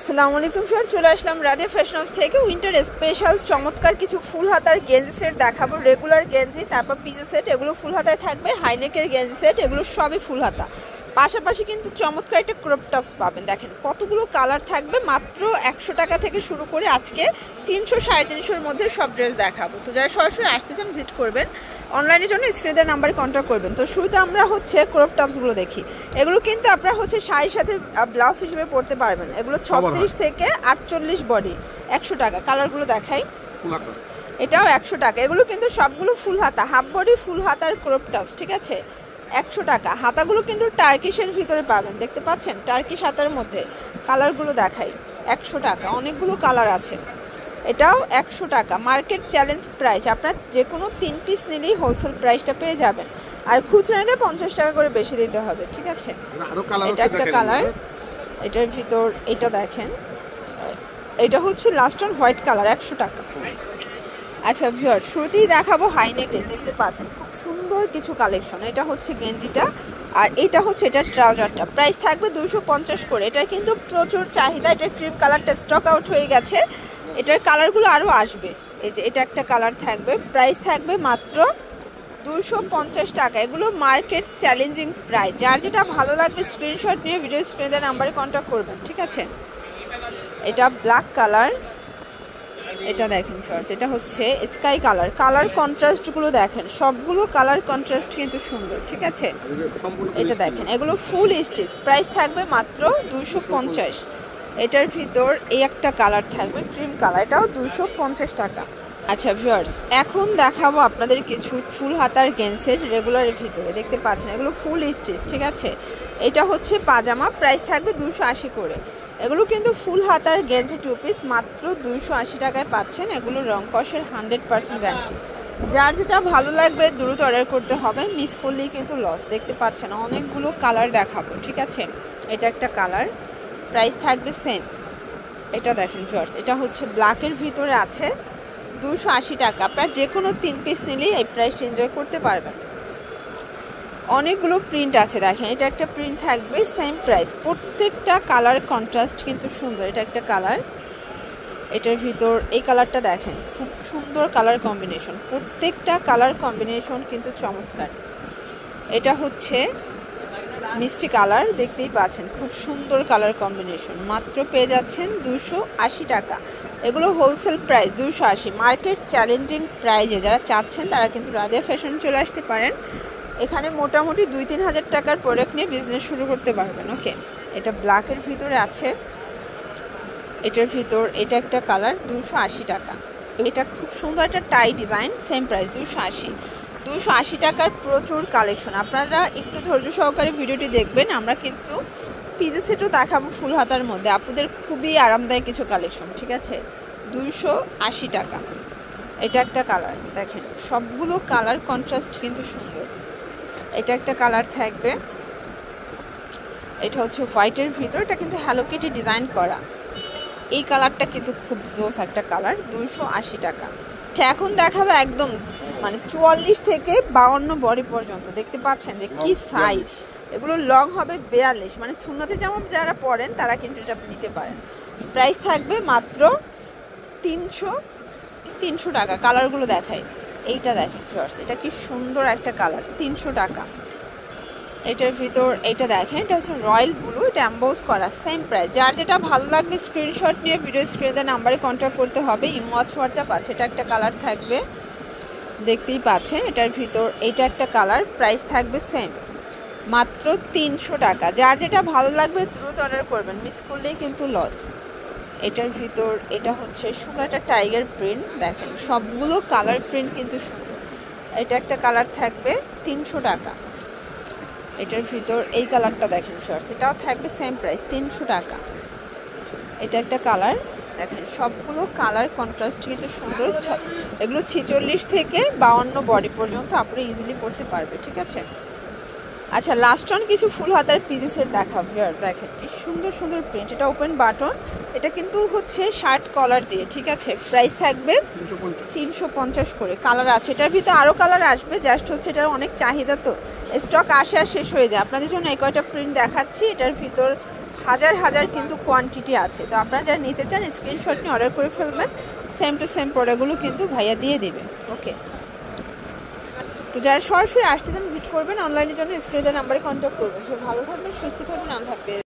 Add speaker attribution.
Speaker 1: আসসালামু আলাইকুম স্যার, চলে আসলাম রাধে ফ্যাশন হাউস থেকে উইন্টার স্পেশাল চমৎকার কিছু ফুল হাতার গেঞ্জি সেট দেখাবো। রেগুলার গেঞ্জি, তারপর পিজে সেট, এগুলো ফুল হাতায় থাকবে। হাইনেকের গেঞ্জি সেট, এগুলো সবই ফুল হাতা। পাশাপাশি কিন্তু চমৎকার একটা ক্রপ টপস পাবেন। দেখেন কতগুলো কালার থাকবে, মাত্র 100 টাকা থেকে শুরু করে আজকে 300 350-এর মধ্যে সব ড্রেস দেখাবো। তো যারা সরাসরি আসতে চান ভিজিট করবেন, অনলাইনের জন্য স্ক্রিনের নাম্বারে কন্ট্যাক্ট করবেন। তো শুরুতে আমরা ক্রপ টপসগুলো দেখি। এগুলো কিন্তু আপনারা শাড়ির সাথে ব্লাউজ হিসেবে পরতে পারবেন। এগুলো 36 থেকে 48 বডি, 100 টাকা। কালারগুলো দেখাই, এটাও 100 টাকা। এগুলো কিন্তু সবগুলো ফুল হাতা, হাফ বডি ফুল হাতার ক্রপ টপস, ঠিক আছে, 100 টাকা। হাতাগুলো কিন্তু টার্কিশের ভিতরে পাবেন, দেখতে পাচ্ছেন, টার্কিশ হাতার মধ্যে। কালারগুলো দেখাই, 100 টাকা। অনেকগুলো কালার আছে। এটাও 100 টাকা, মার্কেট চ্যালেঞ্জ প্রাইস। আপনার যে কোনো 3 পিস নিলেই হোলসেল প্রাইসটা পেয়ে যাবেন। আর খুচরা নিলে 50 টাকা করে বেশি দিতে হবে, ঠিক আছে। এটা একটা কালার, এটার ভিতর এটা দেখেন, এটা লাস্ট অন হোয়াইট কালার, 100 টাকা। আচ্ছা ভিউয়ার, শুরুতেই দেখাবো হাইনেকের। দেখতে পাচ্ছেন খুব সুন্দর কিছু কালেকশন। এটা গেঞ্জিটা, আর এটা এটার ট্রাউজারটা। প্রাইস থাকবে 250 করে। এটা কিন্তু প্রচুর চাহিদা। এটার ক্রিম কালারটা স্টক আউট হয়ে গেছে, এটার কালারগুলো আরও আসবে। এই যে এটা একটা কালার থাকবে, প্রাইস থাকবে মাত্র 250 টাকা। এগুলো মার্কেট চ্যালেঞ্জিং প্রাইস। যার যেটা ভালো লাগবে স্ক্রিনশট নিয়ে ভিডিও স্ক্রিনে দেওয়া নাম্বারে কন্ট্যাক্ট করবেন, ঠিক আছে। এটা ব্ল্যাক কালার, এটা দেখেন ফার্স্ট, এটা স্কাই কালার। কালার কন্ট্রাস্টগুলো দেখেন, সবগুলো কালার কন্ট্রাস্ট কিন্তু সুন্দর, ঠিক আছে। এটা দেখেন, এগুলো ফুল স্টিচ। প্রাইস থাকবে মাত্র 250। এটার ভিতর এই একটা কালার থাকবে, ক্রিম কালার, এটাও 250 টাকা। আচ্ছা ভিউয়ার্স, এখন দেখাবো আপনাদের কিছু ফুল হাতার গেঞ্জের রেগুলারের ভিতরে। দেখতে পাচ্ছেন এগুলো ফুল স্টিচ, ঠিক আছে। এটা পাজামা, প্রাইস থাকবে 280 করে। এগুলো কিন্তু ফুল হাতার গেঞ্জি 2 পিস, মাত্র 280 টাকায় পাচ্ছেন। এগুলো রং কষের 100% গ্যারান্টি। যার যেটা ভালো লাগবে দ্রুত অর্ডার করতে হবে, মিস করলেই কিন্তু লস। দেখতে পাচ্ছেন অনেকগুলো কালার দেখাবো, ঠিক আছে। এটা একটা কালার, প্রাইস থাকবে সেম। এটা দেখেন ভিউয়ার্স, এটা ব্ল্যাকের ভিতরে আছে, 280 টাকা। আপনারা যে কোনো 3 পিস নিলেই এই প্রাইসটা এনজয় করতে পারবেন। অনেকগুলো প্রিন্ট আছে, দেখেন এটা একটা প্রিন্ট থাকবে, সেম প্রাইস। প্রত্যেকটা কালার কন্ট্রাস্ট কিন্তু সুন্দর। এটা একটা কালার, এটার ভিতর এই কালারটা দেখেন, খুব সুন্দর কালার কম্বিনেশন। প্রত্যেকটা কালার কম্বিনেশন কিন্তু চমৎকার। এটা মিষ্টি কালার, দেখতেই পাচ্ছেন, খুব সুন্দর কালার কম্বিনেশন। মাত্র পেয়ে যাচ্ছেন 280 টাকা। এগুলো হোলসেল প্রাইস 280, মার্কেট চ্যালেঞ্জিং প্রাইজে। যারা চাচ্ছেন তারা কিন্তু রাধিয়া ফ্যাশন চলে আসতে পারেন। এখানে মোটামুটি 2-3 হাজার টাকার প্রোডাক্ট নিয়ে বিজনেস শুরু করতে পারবেন, ওকে। এটা ব্ল্যাকের ভিতরে আছে, এটার ভিতর এটা একটা কালার, 280 টাকা। এটা খুব সুন্দর একটা টাই ডিজাইন, সেম প্রাইস 280 টাকার। প্রচুর কালেকশন, আপনারা একটু ধৈর্য সহকারে ভিডিওটি দেখবেন। আমরা কিন্তু পিজে সেটও দেখাবো ফুল হাতার মধ্যে, আপনাদের খুবই আরামদায়ক কিছু কালেকশন, ঠিক আছে। 280 টাকা। এটা একটা কালার, দেখেন সবগুলো কালার কন্ট্রাস্ট কিন্তু সুন্দর। এটা একটা কালার থাকবে, এটা হোয়াইটের ভিতর। এটা কিন্তু হ্যালো কিটি ডিজাইন করা। এই কালারটা কিন্তু খুব জোস একটা কালার, 280 টাকা। এখন দেখাবে একদম 44 থেকে 52 বডি পর্যন্ত। দেখতে পাচ্ছেন যে কি সাইজ। এগুলো লং হবে 42, সুন্নতে যেমন যারা পরেন তারা কিন্তু এটা নিতে পারেন। প্রাইস থাকবে মাত্র 300 টাকা। কালারগুলো দেখাই, এইটা দেখেন ফার্স্ট, এটা কি সুন্দর একটা কালার, 300 টাকা। এটার ভিতর এটা দেখেন, এটা রয়্যাল ব্লু, এটা এমবোস করা, সেম প্রাইস। যার যেটা ভালো লাগবে স্ক্রিনশট নিয়ে ভিডিও স্ক্রিনে নাম্বারে কন্ট্যাক্ট করতে হবে। ইমো হোয়াটসঅ্যাপ আছে। এটা একটা কালার থাকবে, দেখতেই পাচ্ছেন। এটার ভিতর এটা একটা কালার, প্রাইস থাকবে সেম, মাত্র 300 টাকা। যার যেটা ভালো লাগবে দ্রুত অর্ডার করবেন, মিস করলেই কিন্তু লস। এটার ভিতর এটা সুগারটা টাইগার প্রিন্ট, দেখেন সবগুলো কালার প্রিন্ট কিন্তু সুন্দর। এটা একটা কালার থাকবে 300 টাকা। এটার ভিতর এই কালারটা দেখেন শর্টস, এটাও থাকবে সেম প্রাইস, 300 টাকা। এটা একটা কালার, দেখেন সবগুলো কালার কন্ট্রাস্ট কিন্তু সুন্দর। এগুলো 46 থেকে 52 বডি পর্যন্ত আপনারা ইজিলি পরতে পারবে, ঠিক আছে। আচ্ছা, লাস্ট অন কিছু ফুল হাতার পিজি সেট দেখাবো। দেখেন কি সুন্দর সুন্দর প্রিন্ট। এটা ওপেন বাটন, এটা কিন্তু শার্ট কলার দিয়ে, ঠিক আছে। প্রাইস থাকবে 350 করে। কালার আছে, এটার ভিতরে আরও কালার আসবে, জাস্ট এটার অনেক চাহিদা, তো স্টক আসে আর শেষ হয়ে যায়। আপনাদের জন্য এই কয়টা প্রিন্ট দেখাচ্ছি। এটার ভিতর হাজার হাজার কিন্তু কোয়ান্টিটি আছে। তো আপনারা যারা নিতে চান স্ক্রিনশট নিয়ে অর্ডার করে ফেলবেন, সেম টু সেম প্রোডাক্টগুলো কিন্তু ভাইয়া দিয়ে দেবে। ওকে, তো যারা সরাসরি আসতে চান ভিজিট করবেন, অনলাইনের জন্য স্ক্রিনের নাম্বারে কন্ট্যাক্ট করবেন। সব ভালো থাকবেন, সুস্থ থাকবেন, আল্লাহ হাফেজ।